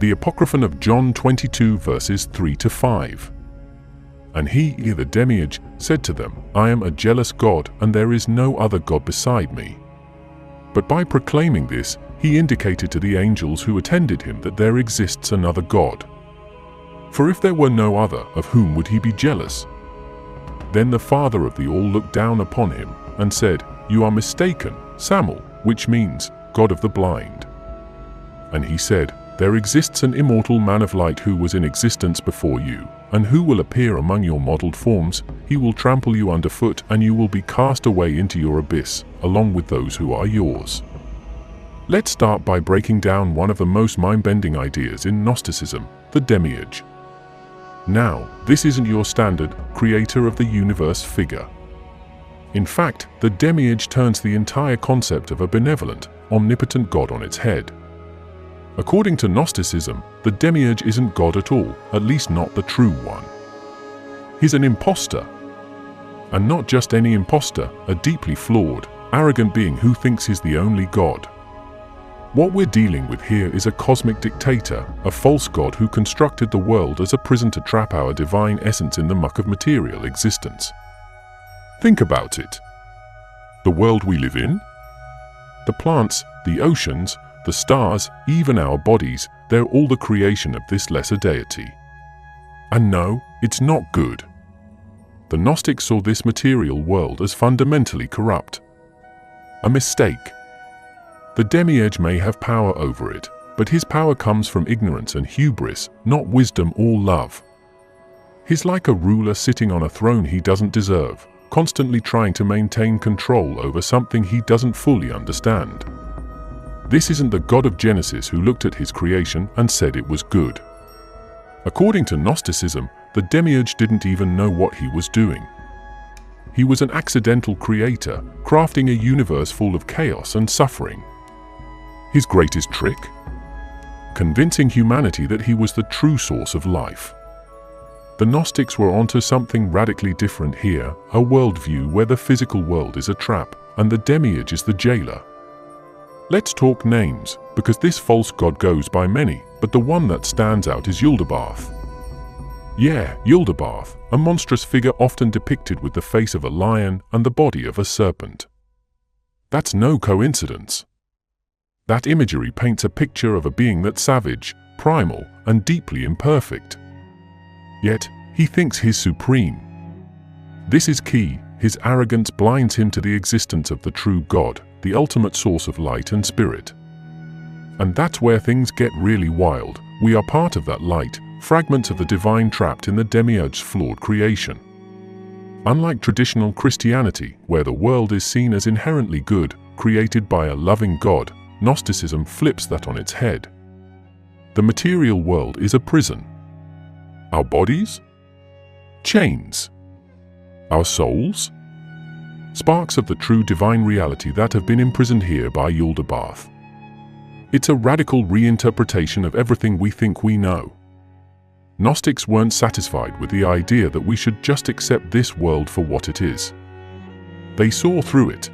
The Apocryphon of John 22 verses 3 to 5. And he, the Demiurge, said to them, I am a jealous God, and there is no other God beside me. But by proclaiming this, he indicated to the angels who attended him that there exists another God. For if there were no other, of whom would he be jealous? Then the Father of the all looked down upon him, and said, You are mistaken, Samuel, which means, God of the blind. And he said, There exists an immortal man of light who was in existence before you, and who will appear among your modeled forms. He will trample you underfoot, and you will be cast away into your abyss, along with those who are yours. Let's start by breaking down one of the most mind-bending ideas in Gnosticism, the Demiurge. Now, this isn't your standard creator of the universe figure. In fact, the Demiurge turns the entire concept of a benevolent, omnipotent God on its head. According to Gnosticism, the Demiurge isn't God at all, at least not the true one. He's an imposter. And not just any imposter, a deeply flawed, arrogant being who thinks he's the only God. What we're dealing with here is a cosmic dictator, a false God who constructed the world as a prison to trap our divine essence in the muck of material existence. Think about it. The world we live in? The plants, the oceans, the stars, even our bodies, they're all the creation of this lesser deity. And no, it's not good. The Gnostics saw this material world as fundamentally corrupt. A mistake. The Demiurge may have power over it, but his power comes from ignorance and hubris, not wisdom or love. He's like a ruler sitting on a throne he doesn't deserve, constantly trying to maintain control over something he doesn't fully understand. This isn't the God of Genesis who looked at his creation and said it was good. According to Gnosticism, the Demiurge didn't even know what he was doing. He was an accidental creator, crafting a universe full of chaos and suffering. His greatest trick? Convincing humanity that he was the true source of life. The Gnostics were onto something radically different here, a worldview where the physical world is a trap, and the Demiurge is the jailer. Let's talk names, because this false god goes by many, but the one that stands out is Yaldabaoth. Yeah, Yaldabaoth, a monstrous figure often depicted with the face of a lion and the body of a serpent. That's no coincidence. That imagery paints a picture of a being that's savage, primal, and deeply imperfect. Yet, he thinks he's supreme. This is key. His arrogance blinds him to the existence of the true God, the ultimate source of light and spirit. And that's where things get really wild. We are part of that light, fragments of the divine trapped in the Demiurge's flawed creation. Unlike traditional Christianity, where the world is seen as inherently good, created by a loving God, Gnosticism flips that on its head. The material world is a prison. Our bodies? Chains. Our souls? Sparks of the true divine reality that have been imprisoned here by Yaldabaoth. It's a radical reinterpretation of everything we think we know. Gnostics weren't satisfied with the idea that we should just accept this world for what it is. They saw through it.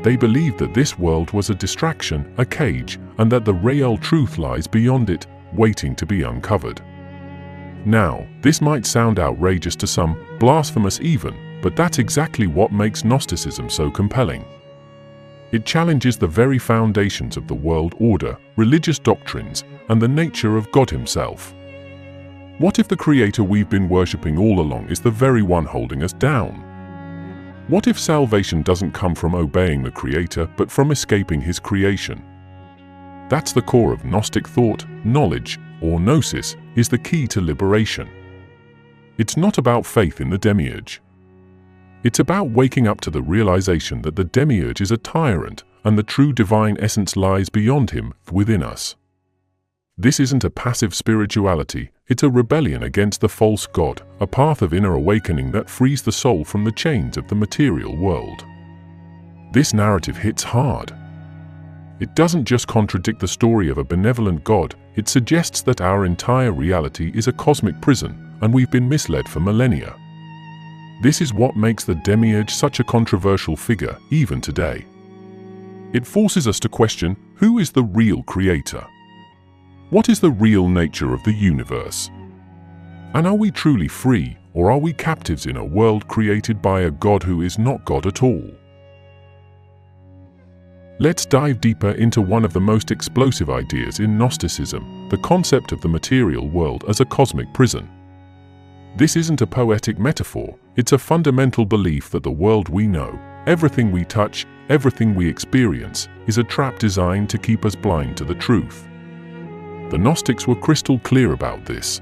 They believed that this world was a distraction, a cage, and that the real truth lies beyond it, waiting to be uncovered. Now, this might sound outrageous to some, blasphemous even, but that's exactly what makes Gnosticism so compelling. It challenges the very foundations of the world order, religious doctrines, and the nature of God himself. What if the creator we've been worshipping all along is the very one holding us down? What if salvation doesn't come from obeying the creator, but from escaping his creation? That's the core of Gnostic thought. Knowledge, or gnosis, is the key to liberation. It's not about faith in the Demiurge. It's about waking up to the realization that the Demiurge is a tyrant, and the true divine essence lies beyond him, within us. This isn't a passive spirituality, it's a rebellion against the false god, a path of inner awakening that frees the soul from the chains of the material world. This narrative hits hard. It doesn't just contradict the story of a benevolent God, it suggests that our entire reality is a cosmic prison, and we've been misled for millennia. This is what makes the Demiurge such a controversial figure, even today. It forces us to question, who is the real creator? What is the real nature of the universe? And are we truly free, or are we captives in a world created by a God who is not God at all? Let's dive deeper into one of the most explosive ideas in Gnosticism, the concept of the material world as a cosmic prison. This isn't a poetic metaphor, it's a fundamental belief that the world we know, everything we touch, everything we experience, is a trap designed to keep us blind to the truth. The Gnostics were crystal clear about this.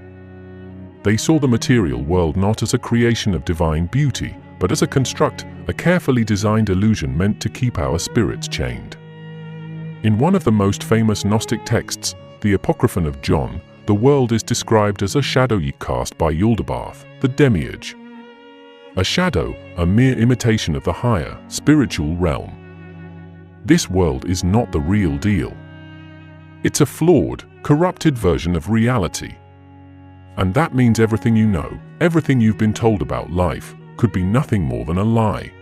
They saw the material world not as a creation of divine beauty, but as a construct, a carefully designed illusion meant to keep our spirits chained. In one of the most famous Gnostic texts, the Apocryphon of John, the world is described as a shadow cast by Yaldabaoth, the Demiurge. A shadow, a mere imitation of the higher, spiritual realm. This world is not the real deal. It's a flawed, corrupted version of reality. And that means everything you know, everything you've been told about life, could be nothing more than a lie.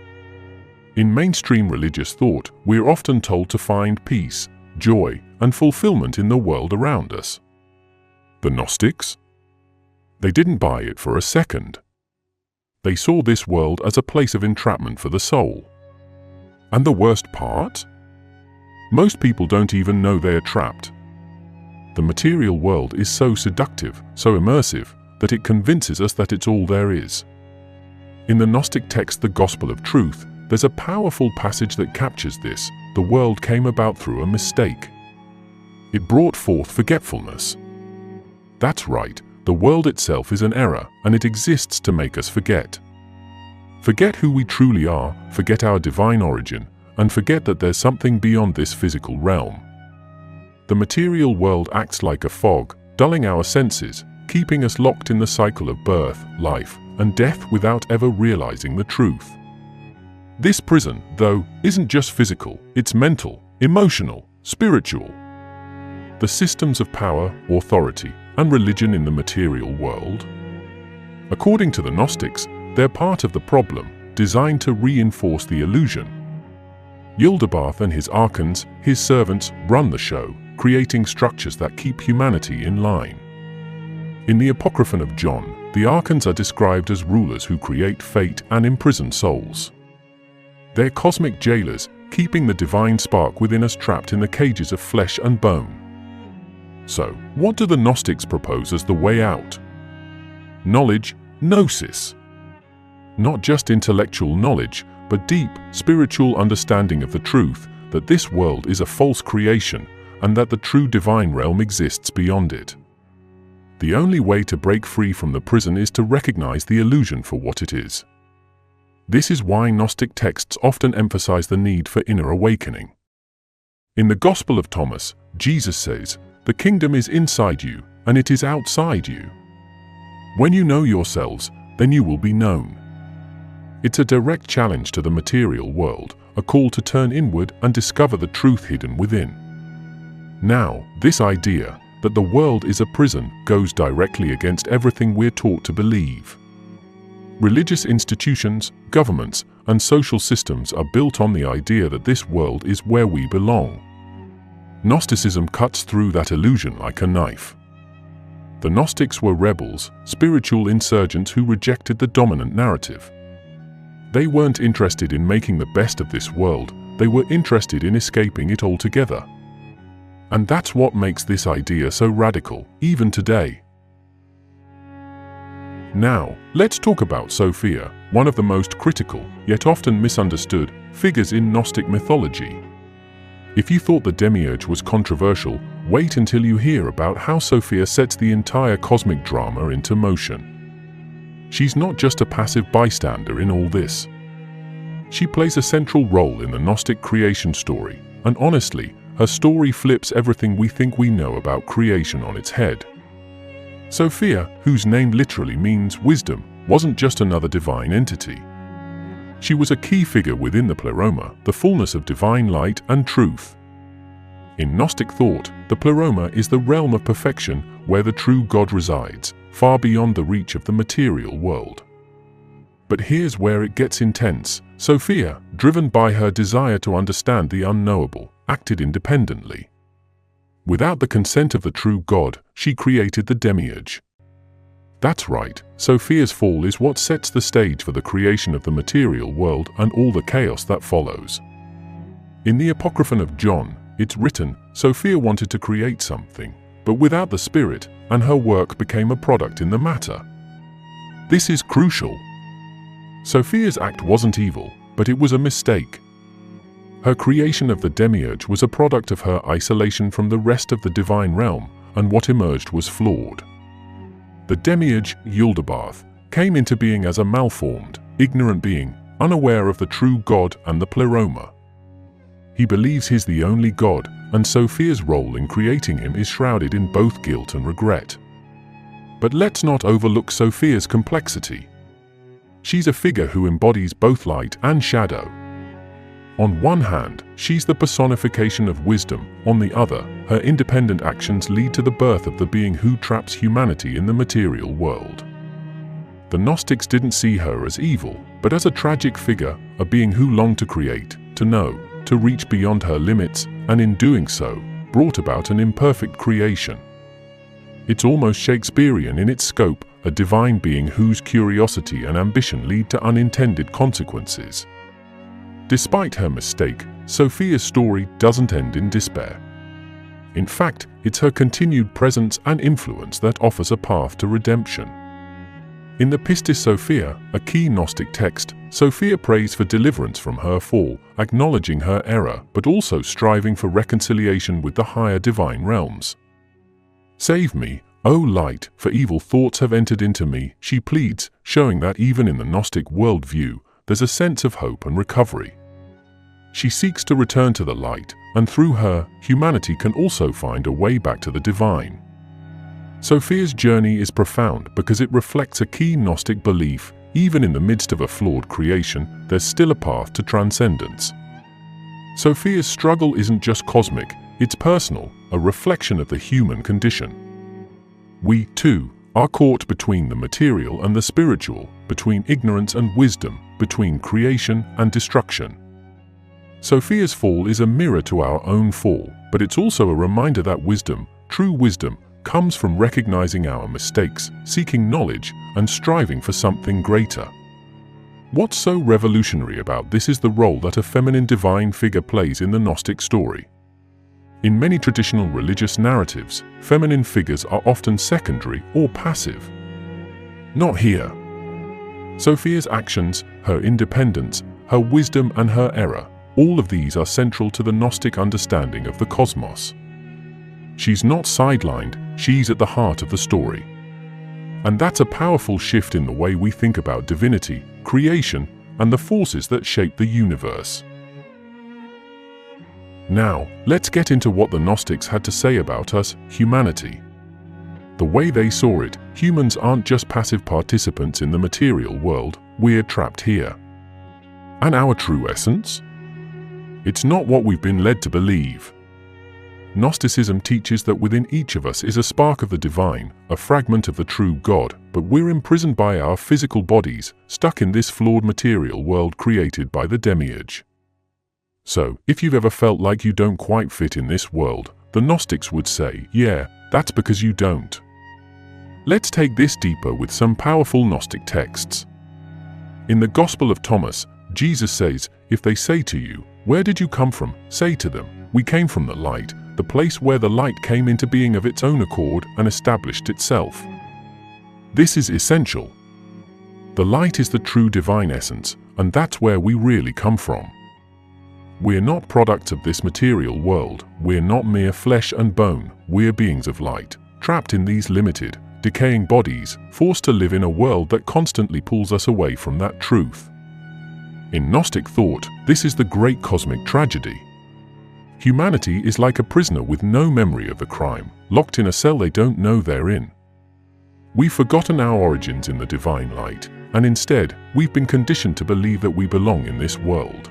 In mainstream religious thought, we're often told to find peace, joy, and fulfillment in the world around us. The Gnostics? They didn't buy it for a second. They saw this world as a place of entrapment for the soul. And the worst part? Most people don't even know they are trapped. The material world is so seductive, so immersive, that it convinces us that it's all there is. In the Gnostic text, the Gospel of Truth, there's a powerful passage that captures this. The world came about through a mistake. It brought forth forgetfulness. That's right, the world itself is an error, and it exists to make us forget. Forget who we truly are, forget our divine origin, and forget that there's something beyond this physical realm. The material world acts like a fog, dulling our senses, keeping us locked in the cycle of birth, life, and death without ever realizing the truth. This prison, though, isn't just physical, it's mental, emotional, spiritual. The systems of power, authority, and religion in the material world. According to the Gnostics, they're part of the problem, designed to reinforce the illusion. Yaldabaoth and his archons, his servants, run the show, creating structures that keep humanity in line. In the Apocryphon of John, the archons are described as rulers who create fate and imprison souls. They're cosmic jailers, keeping the divine spark within us trapped in the cages of flesh and bone. So, what do the Gnostics propose as the way out? Knowledge, gnosis. Not just intellectual knowledge, but deep, spiritual understanding of the truth that this world is a false creation and that the true divine realm exists beyond it. The only way to break free from the prison is to recognize the illusion for what it is. This is why Gnostic texts often emphasize the need for inner awakening. In the Gospel of Thomas, Jesus says, "The kingdom is inside you, and it is outside you. When you know yourselves, then you will be known." It's a direct challenge to the material world, a call to turn inward and discover the truth hidden within. Now, this idea that the world is a prison goes directly against everything we're taught to believe. Religious institutions, governments, and social systems are built on the idea that this world is where we belong. Gnosticism cuts through that illusion like a knife. The Gnostics were rebels, spiritual insurgents who rejected the dominant narrative. They weren't interested in making the best of this world, they were interested in escaping it altogether. And that's what makes this idea so radical, even today. Now, let's talk about Sophia, one of the most critical, yet often misunderstood, figures in Gnostic mythology. If you thought the Demiurge was controversial, wait until you hear about how Sophia sets the entire cosmic drama into motion. She's not just a passive bystander in all this. She plays a central role in the Gnostic creation story, and honestly, her story flips everything we think we know about creation on its head. Sophia, whose name literally means wisdom, wasn't just another divine entity. She was a key figure within the pleroma, the fullness of divine light and truth. In Gnostic thought, the pleroma is the realm of perfection where the true God resides, far beyond the reach of the material world. But here's where it gets intense. Sophia, driven by her desire to understand the unknowable, acted independently. Without the consent of the true God, she created the Demiurge. That's right, Sophia's fall is what sets the stage for the creation of the material world and all the chaos that follows. In the Apocryphon of John, it's written, Sophia wanted to create something, but without the spirit, and her work became a product in the matter. This is crucial. Sophia's act wasn't evil, but it was a mistake. Her creation of the Demiurge was a product of her isolation from the rest of the divine realm, and what emerged was flawed. The Demiurge, Yaldabaoth, came into being as a malformed, ignorant being, unaware of the true God and the pleroma. He believes he's the only God, and Sophia's role in creating him is shrouded in both guilt and regret. But let's not overlook Sophia's complexity. She's a figure who embodies both light and shadow. On one hand, she's the personification of wisdom. On the other, her independent actions lead to the birth of the being who traps humanity in the material world. The Gnostics didn't see her as evil, but as a tragic figure, a being who longed to create, to know, to reach beyond her limits, and in doing so, brought about an imperfect creation. It's almost Shakespearean in its scope, a divine being whose curiosity and ambition lead to unintended consequences. Despite her mistake, Sophia's story doesn't end in despair. In fact, it's her continued presence and influence that offers a path to redemption. In the Pistis Sophia, a key Gnostic text, Sophia prays for deliverance from her fall, acknowledging her error but also striving for reconciliation with the higher divine realms. Save me, O light, for evil thoughts have entered into me, she pleads, showing that even in the Gnostic worldview, there's a sense of hope and recovery. She seeks to return to the light, and through her, humanity can also find a way back to the divine. Sophia's journey is profound because it reflects a key Gnostic belief: even in the midst of a flawed creation, there's still a path to transcendence. Sophia's struggle isn't just cosmic, it's personal, a reflection of the human condition. We, too, are caught between the material and the spiritual, between ignorance and wisdom, between creation and destruction. Sophia's fall is a mirror to our own fall, but it's also a reminder that wisdom, true wisdom, comes from recognizing our mistakes, seeking knowledge, and striving for something greater. What's so revolutionary about this is the role that a feminine divine figure plays in the Gnostic story. In many traditional religious narratives, feminine figures are often secondary or passive. Not here. Sophia's actions, her independence, her wisdom and her error, all of these are central to the Gnostic understanding of the cosmos. She's not sidelined, she's at the heart of the story. And that's a powerful shift in the way we think about divinity, creation, and the forces that shape the universe. Now, let's get into what the Gnostics had to say about us, humanity. The way they saw it, humans aren't just passive participants in the material world, we're trapped here. And our true essence? It's not what we've been led to believe. Gnosticism teaches that within each of us is a spark of the divine, a fragment of the true God, but we're imprisoned by our physical bodies, stuck in this flawed material world created by the Demiurge. So, if you've ever felt like you don't quite fit in this world, the Gnostics would say, yeah, that's because you don't. Let's take this deeper with some powerful Gnostic texts. In the Gospel of Thomas, Jesus says, if they say to you, where did you come from? Say to them, we came from the light, the place where the light came into being of its own accord and established itself. This is essential. The light is the true divine essence, and that's where we really come from. We're not products of this material world, we're not mere flesh and bone, we're beings of light, trapped in these limited, decaying bodies, forced to live in a world that constantly pulls us away from that truth. In Gnostic thought, this is the great cosmic tragedy. Humanity is like a prisoner with no memory of the crime, locked in a cell they don't know they're in. We've forgotten our origins in the divine light, and instead, we've been conditioned to believe that we belong in this world.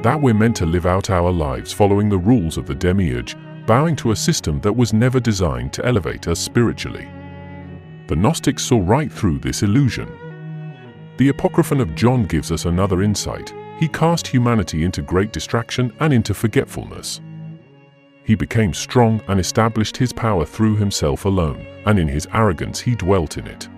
That we're meant to live out our lives following the rules of the Demiurge, bowing to a system that was never designed to elevate us spiritually. The Gnostics saw right through this illusion. The Apocryphon of John gives us another insight. He cast humanity into great distraction and into forgetfulness. He became strong and established his power through himself alone, and in his arrogance he dwelt in it.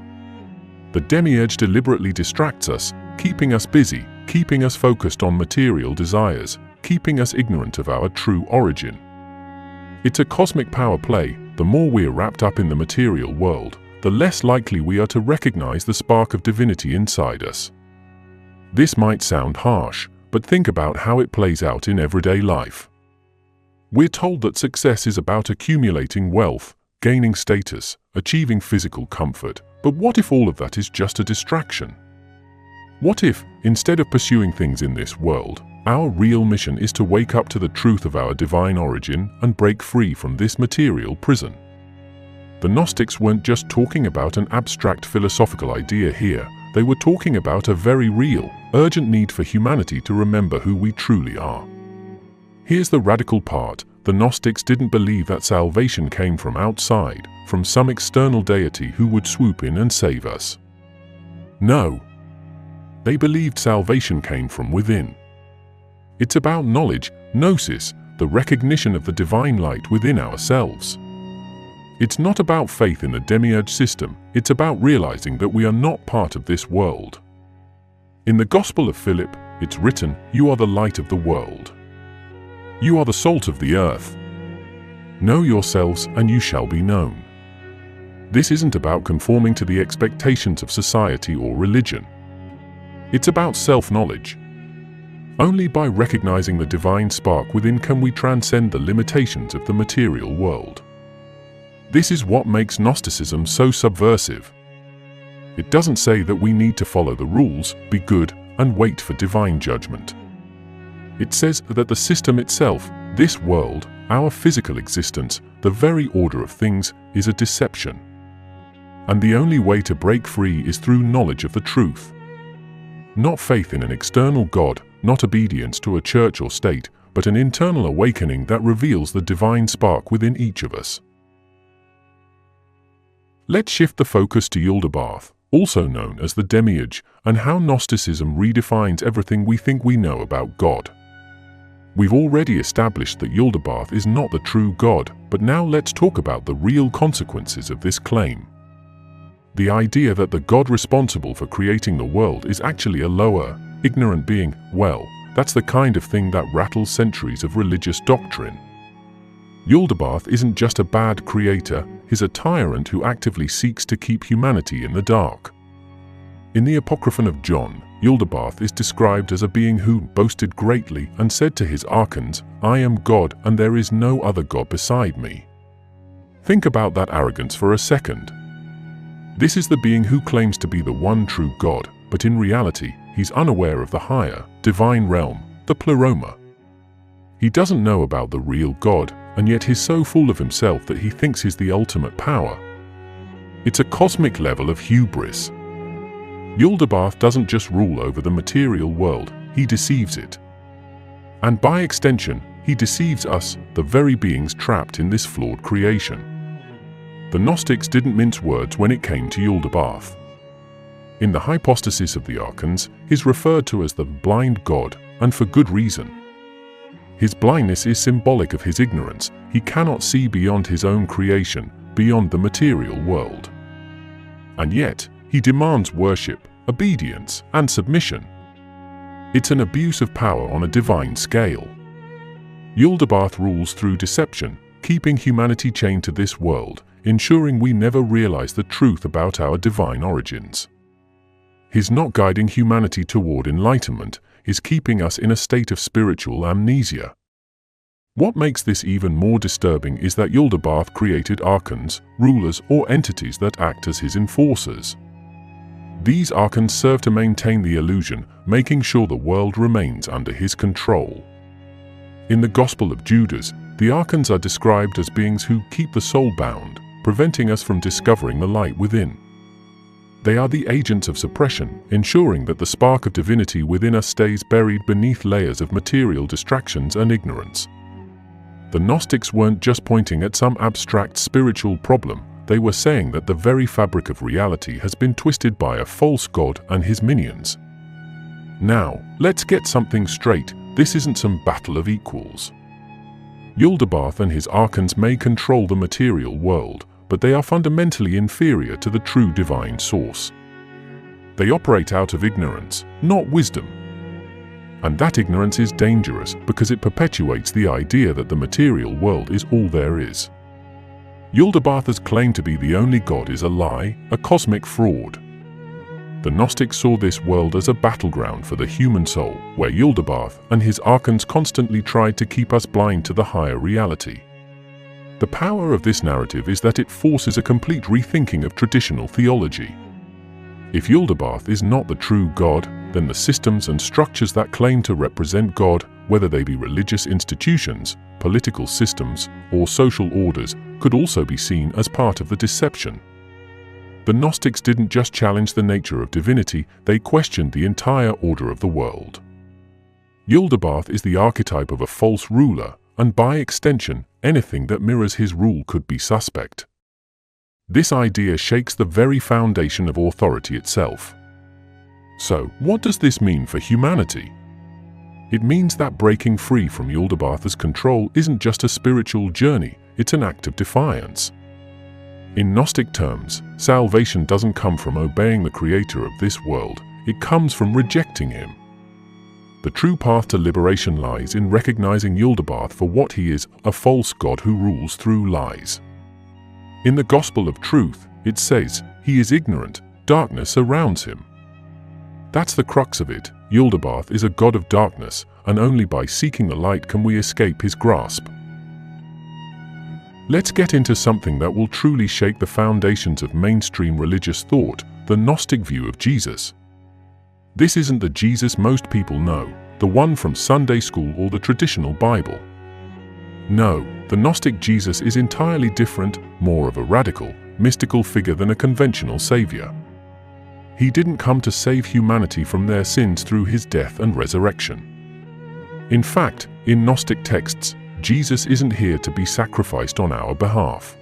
The Demiurge deliberately distracts us, keeping us busy, keeping us focused on material desires, keeping us ignorant of our true origin. It's a cosmic power play. The more we're wrapped up in the material world, the less likely we are to recognize the spark of divinity inside us. This might sound harsh, but think about how it plays out in everyday life. We're told that success is about accumulating wealth, gaining status, achieving physical comfort. But what if all of that is just a distraction? What if, instead of pursuing things in this world, our real mission is to wake up to the truth of our divine origin and break free from this material prison? The Gnostics weren't just talking about an abstract philosophical idea here. They were talking about a very real, urgent need for humanity to remember who we truly are. Here's the radical part. The Gnostics didn't believe that salvation came from outside, from some external deity who would swoop in and save us. No. They believed salvation came from within. It's about knowledge, gnosis, the recognition of the divine light within ourselves. It's not about faith in the Demiurge system, it's about realizing that we are not part of this world. In the Gospel of Philip, it's written, "You are the light of the world. You are the salt of the earth. Know yourselves and you shall be known." This isn't about conforming to the expectations of society or religion. It's about self-knowledge. Only by recognizing the divine spark within can we transcend the limitations of the material world. This is what makes Gnosticism so subversive. It doesn't say that we need to follow the rules, be good, and wait for divine judgment. It says that the system itself, this world, our physical existence, the very order of things, is a deception. And the only way to break free is through knowledge of the truth. Not faith in an external God, not obedience to a church or state, but an internal awakening that reveals the divine spark within each of us. Let's shift the focus to Yaldabaoth, also known as the Demiurge, and how Gnosticism redefines everything we think we know about God. We've already established that Yaldabaoth is not the true God, but now let's talk about the real consequences of this claim. The idea that the God responsible for creating the world is actually a lower, ignorant being, well, that's the kind of thing that rattles centuries of religious doctrine. Yaldabaoth isn't just a bad creator, he's a tyrant who actively seeks to keep humanity in the dark. In the Apocryphon of John, Yaldabaoth is described as a being who boasted greatly and said to his archons, "I am God and there is no other God beside me." Think about that arrogance for a second. This is the being who claims to be the one true God, but in reality, he's unaware of the higher, divine realm, the pleroma. He doesn't know about the real God, and yet he's so full of himself that he thinks he's the ultimate power. It's a cosmic level of hubris. Yaldabaoth doesn't just rule over the material world, he deceives it. And by extension, he deceives us, the very beings trapped in this flawed creation. The Gnostics didn't mince words when it came to Yaldabaoth. In the hypostasis of the archons, he's referred to as the blind God, and for good reason. His blindness is symbolic of his ignorance. He cannot see beyond his own creation, beyond the material world. And yet, he demands worship, obedience, and submission. It's an abuse of power on a divine scale. Yaldabaoth rules through deception, keeping humanity chained to this world, ensuring we never realize the truth about our divine origins. He's not guiding humanity toward enlightenment, he's keeping us in a state of spiritual amnesia. What makes this even more disturbing is that Yaldabaoth created archons, rulers, or entities that act as his enforcers. These archons serve to maintain the illusion, making sure the world remains under his control. In the Gospel of Judas, the archons are described as beings who keep the soul bound, preventing us from discovering the light within. They are the agents of suppression, ensuring that the spark of divinity within us stays buried beneath layers of material distractions and ignorance. The Gnostics weren't just pointing at some abstract spiritual problem, they were saying that the very fabric of reality has been twisted by a false god and his minions. Now, let's get something straight, this isn't some battle of equals. Yaldabaoth and his archons may control the material world, but they are fundamentally inferior to the true divine source. They operate out of ignorance, not wisdom. And that ignorance is dangerous because it perpetuates the idea that the material world is all there is. Yaldabaoth's claim to be the only God is a lie, a cosmic fraud. The Gnostics saw this world as a battleground for the human soul, where Yaldabaoth and his archons constantly tried to keep us blind to the higher reality. The power of this narrative is that it forces a complete rethinking of traditional theology. If Yaldabaoth is not the true God, then the systems and structures that claim to represent God, whether they be religious institutions, political systems, or social orders, could also be seen as part of the deception. The Gnostics didn't just challenge the nature of divinity, they questioned the entire order of the world. Yaldabaoth is the archetype of a false ruler, and by extension, anything that mirrors his rule could be suspect. This idea shakes the very foundation of authority itself. So, what does this mean for humanity? It means that breaking free from Yaldabaoth's control isn't just a spiritual journey, it's an act of defiance. In Gnostic terms, salvation doesn't come from obeying the creator of this world, it comes from rejecting him. The true path to liberation lies in recognizing Yaldabaoth for what he is, a false god who rules through lies. In the Gospel of Truth, it says, he is ignorant, darkness surrounds him. That's the crux of it. Yaldabaoth is a god of darkness, and only by seeking the light can we escape his grasp. Let's get into something that will truly shake the foundations of mainstream religious thought, the Gnostic view of Jesus. This isn't the Jesus most people know, the one from Sunday school or the traditional Bible. No, the Gnostic Jesus is entirely different, more of a radical, mystical figure than a conventional savior. He didn't come to save humanity from their sins through his death and resurrection. In fact, in Gnostic texts, Jesus isn't here to be sacrificed on our behalf.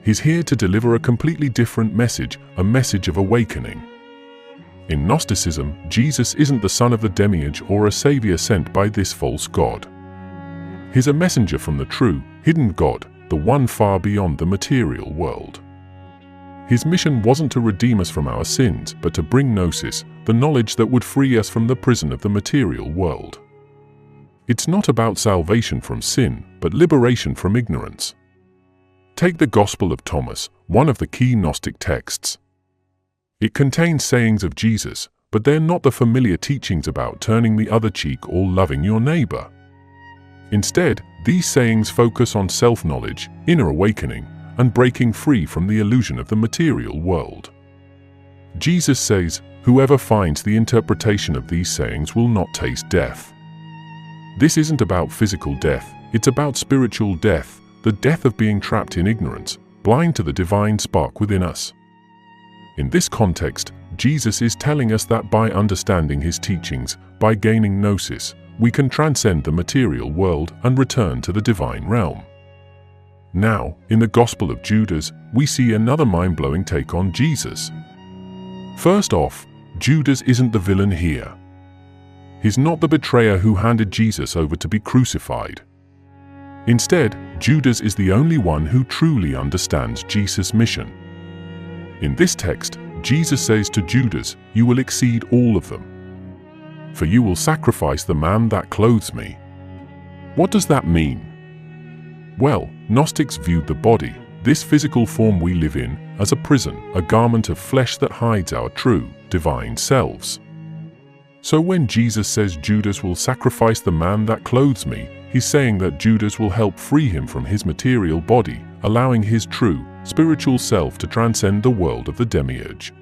He's here to deliver a completely different message, a message of awakening. In Gnosticism, Jesus isn't the son of the Demiurge or a savior sent by this false god. He's a messenger from the true, hidden God, the one far beyond the material world. His mission wasn't to redeem us from our sins, but to bring gnosis, the knowledge that would free us from the prison of the material world. It's not about salvation from sin, but liberation from ignorance. Take the Gospel of Thomas, one of the key Gnostic texts. It contains sayings of Jesus, but they're not the familiar teachings about turning the other cheek or loving your neighbor. Instead, these sayings focus on self-knowledge, inner awakening, and breaking free from the illusion of the material world. Jesus says, "Whoever finds the interpretation of these sayings will not taste death." This isn't about physical death, it's about spiritual death, the death of being trapped in ignorance, blind to the divine spark within us. In this context, Jesus is telling us that by understanding his teachings, by gaining gnosis, we can transcend the material world and return to the divine realm. Now, in the Gospel of Judas, we see another mind-blowing take on Jesus. First off, Judas isn't the villain here. He's not the betrayer who handed Jesus over to be crucified. Instead, Judas is the only one who truly understands Jesus' mission. In this text, Jesus says to Judas, "You will exceed all of them. For you will sacrifice the man that clothes me." What does that mean? Well, Gnostics viewed the body, this physical form we live in, as a prison, a garment of flesh that hides our true, divine selves. So when Jesus says Judas will sacrifice the man that clothes me, he's saying that Judas will help free him from his material body, allowing his true, spiritual self to transcend the world of the Demiurge.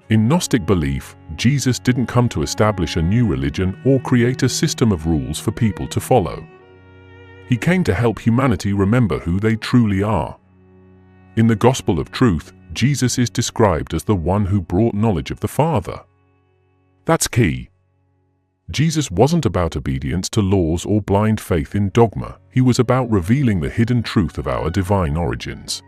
In Gnostic belief, Jesus didn't come to establish a new religion or create a system of rules for people to follow. He came to help humanity remember who they truly are. In the Gospel of Truth, Jesus is described as the one who brought knowledge of the Father. That's key. Jesus wasn't about obedience to laws or blind faith in dogma. He was about revealing the hidden truth of our divine origins.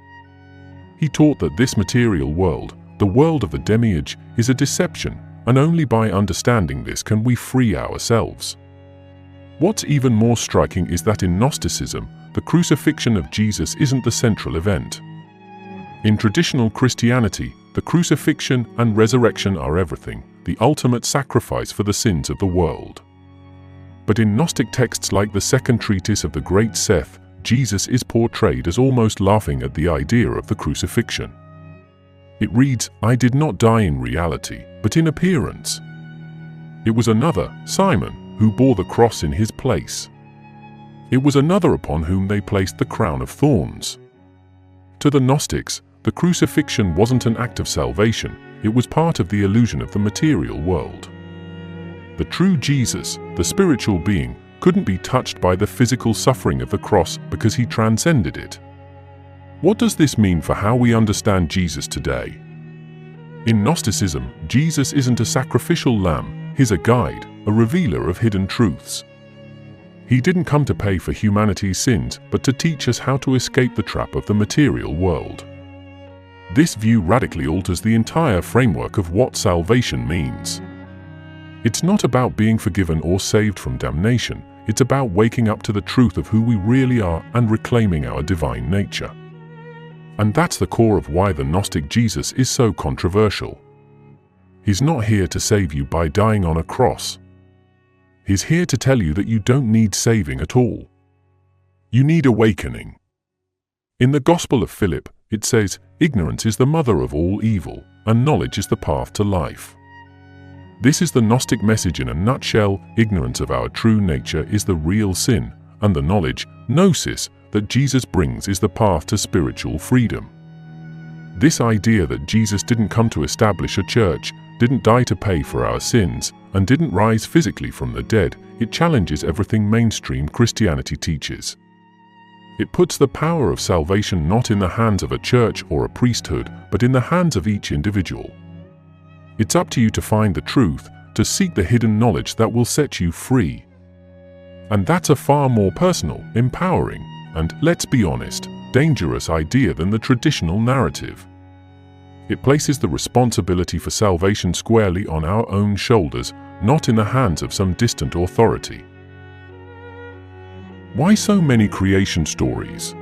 He taught that this material world, the world of the Demiurge, is a deception, and only by understanding this can we free ourselves. What's even more striking is that in Gnosticism, the crucifixion of Jesus isn't the central event. In traditional Christianity, the crucifixion and resurrection are everything, the ultimate sacrifice for the sins of the world. But in Gnostic texts like the second treatise of the Great Seth, Jesus is portrayed as almost laughing at the idea of the crucifixion. It reads, "I did not die in reality, but in appearance." It was another, Simon, who bore the cross in his place. It was another upon whom they placed the crown of thorns. To the Gnostics, the crucifixion wasn't an act of salvation, it was part of the illusion of the material world. The true Jesus, the spiritual being, couldn't be touched by the physical suffering of the cross because he transcended it. What does this mean for how we understand Jesus today? In Gnosticism, Jesus isn't a sacrificial lamb, he's a guide, a revealer of hidden truths. He didn't come to pay for humanity's sins, but to teach us how to escape the trap of the material world. This view radically alters the entire framework of what salvation means. It's not about being forgiven or saved from damnation, it's about waking up to the truth of who we really are and reclaiming our divine nature. And that's the core of why the Gnostic Jesus is so controversial. He's not here to save you by dying on a cross. He's here to tell you that you don't need saving at all. You need awakening. In the Gospel of Philip, it says, "Ignorance is the mother of all evil, and knowledge is the path to life." This is the Gnostic message in a nutshell. Ignorance of our true nature is the real sin, and the knowledge, gnosis, that Jesus brings is the path to spiritual freedom. This idea that Jesus didn't come to establish a church, didn't die to pay for our sins, and didn't rise physically from the dead, it challenges everything mainstream Christianity teaches. It puts the power of salvation not in the hands of a church or a priesthood, but in the hands of each individual. It's up to you to find the truth, to seek the hidden knowledge that will set you free. And that's a far more personal, empowering, and, let's be honest, dangerous idea than the traditional narrative. It places the responsibility for salvation squarely on our own shoulders, not in the hands of some distant authority. Why so many creation stories?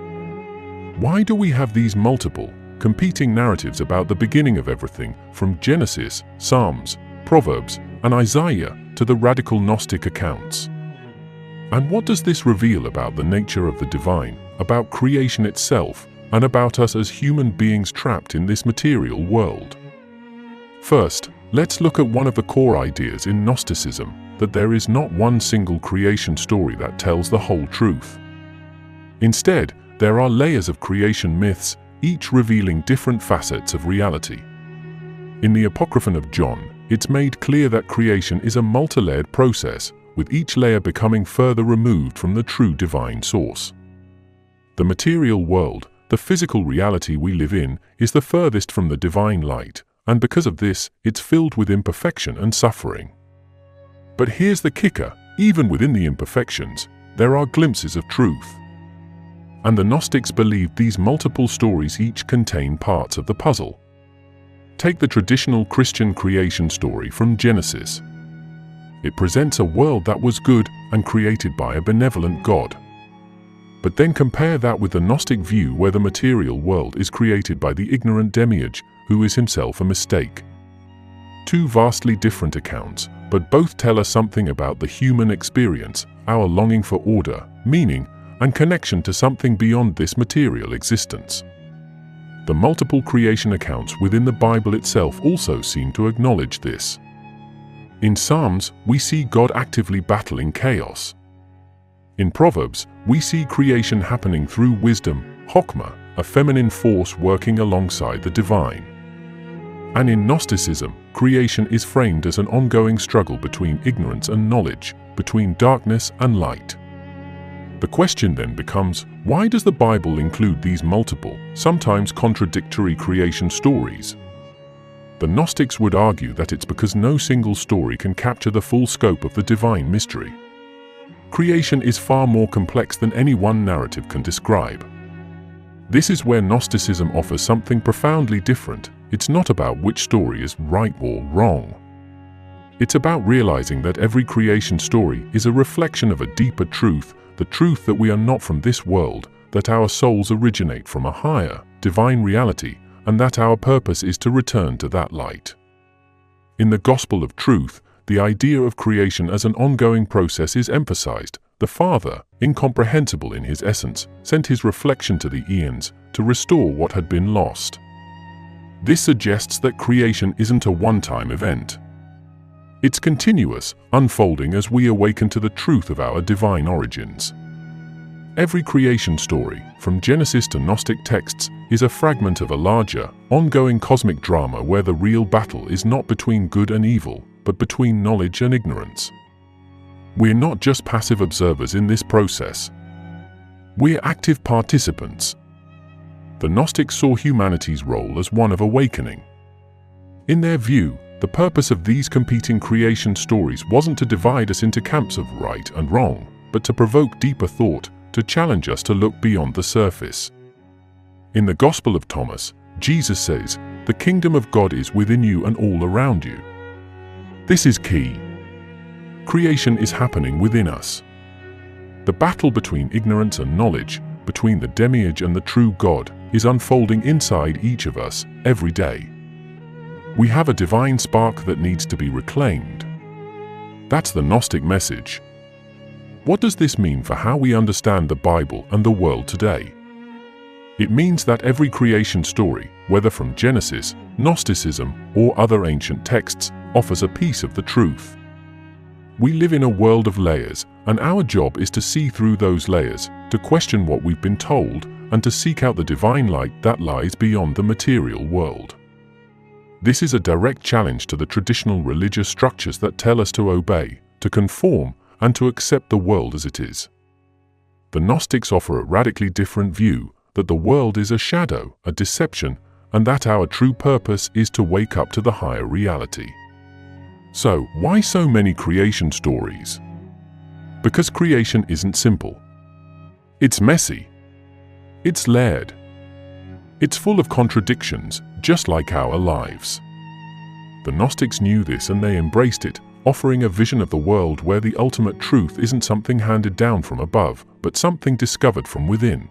Why do we have these multiple, competing narratives about the beginning of everything, from Genesis, Psalms, Proverbs, and Isaiah to the radical Gnostic accounts? And what does this reveal about the nature of the divine, about creation itself, and about us as human beings trapped in this material world? First, let's look at one of the core ideas in Gnosticism, that there is not one single creation story that tells the whole truth. Instead, there are layers of creation myths, each revealing different facets of reality. In the Apocryphon of John, it's made clear that creation is a multi-layered process, with each layer becoming further removed from the true divine source. The material world, the physical reality we live in, is the furthest from the divine light, and because of this, it's filled with imperfection and suffering. But here's the kicker, even within the imperfections, there are glimpses of truth. And the Gnostics believed these multiple stories each contain parts of the puzzle. Take the traditional Christian creation story from Genesis. It presents a world that was good and created by a benevolent God. But then compare that with the Gnostic view where the material world is created by the ignorant Demiurge, who is himself a mistake. Two vastly different accounts, but both tell us something about the human experience, our longing for order, meaning, and connection to something beyond this material existence. The multiple creation accounts within the Bible itself also seem to acknowledge this. In Psalms, we see God actively battling chaos. In Proverbs, we see creation happening through wisdom, Chokmah, a feminine force working alongside the divine. And in Gnosticism, creation is framed as an ongoing struggle between ignorance and knowledge, between darkness and light. The question then becomes, why does the Bible include these multiple, sometimes contradictory creation stories? The Gnostics would argue that it's because no single story can capture the full scope of the divine mystery. Creation is far more complex than any one narrative can describe. This is where Gnosticism offers something profoundly different. It's not about which story is right or wrong. It's about realizing that every creation story is a reflection of a deeper truth, the truth that we are not from this world, that our souls originate from a higher, divine reality, and that our purpose is to return to that light. In the Gospel of Truth, the idea of creation as an ongoing process is emphasized. The Father, incomprehensible in his essence, sent his reflection to the eons to restore what had been lost. This suggests that creation isn't a one-time event. It's continuous, unfolding as we awaken to the truth of our divine origins. Every creation story, from Genesis to Gnostic texts, is a fragment of a larger, ongoing cosmic drama where the real battle is not between good and evil, but between knowledge and ignorance. We're not just passive observers in this process. We're active participants. The Gnostics saw humanity's role as one of awakening. In their view, the purpose of these competing creation stories wasn't to divide us into camps of right and wrong, but to provoke deeper thought, to challenge us to look beyond the surface. In the Gospel of Thomas, Jesus says, "The kingdom of God is within you and all around you." This is key. Creation is happening within us. The battle between ignorance and knowledge, between the Demiurge and the true God, is unfolding inside each of us every day. We have a divine spark that needs to be reclaimed. That's the Gnostic message. What does this mean for how we understand the Bible and the world today? It means that every creation story, whether from Genesis, Gnosticism, or other ancient texts, offers a piece of the truth. We live in a world of layers, and our job is to see through those layers, to question what we've been told, and to seek out the divine light that lies beyond the material world. This is a direct challenge to the traditional religious structures that tell us to obey, to conform, and to accept the world as it is. The Gnostics offer a radically different view, that the world is a shadow, a deception, and that our true purpose is to wake up to the higher reality. So, why so many creation stories? Because creation isn't simple. It's messy. It's layered. It's full of contradictions, just like our lives. The Gnostics knew this and they embraced it, offering a vision of the world where the ultimate truth isn't something handed down from above, but something discovered from within.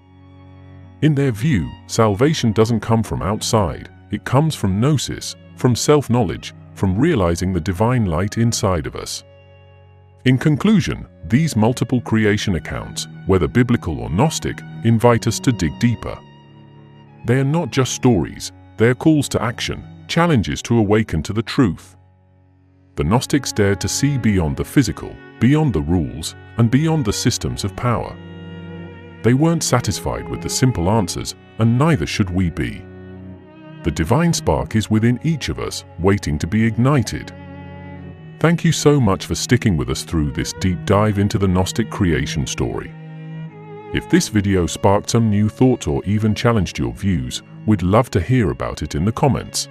In their view, salvation doesn't come from outside, it comes from gnosis, from self-knowledge, from realizing the divine light inside of us. In conclusion, these multiple creation accounts, whether biblical or Gnostic, invite us to dig deeper. They are not just stories, they are calls to action, challenges to awaken to the truth. The Gnostics dared to see beyond the physical, beyond the rules, and beyond the systems of power. They weren't satisfied with the simple answers, and neither should we be. The divine spark is within each of us, waiting to be ignited. Thank you so much for sticking with us through this deep dive into the Gnostic creation story. If this video sparked some new thoughts or even challenged your views, we'd love to hear about it in the comments.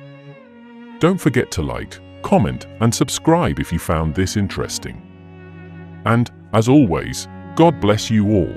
Don't forget to like, comment, and subscribe if you found this interesting. And, as always, God bless you all.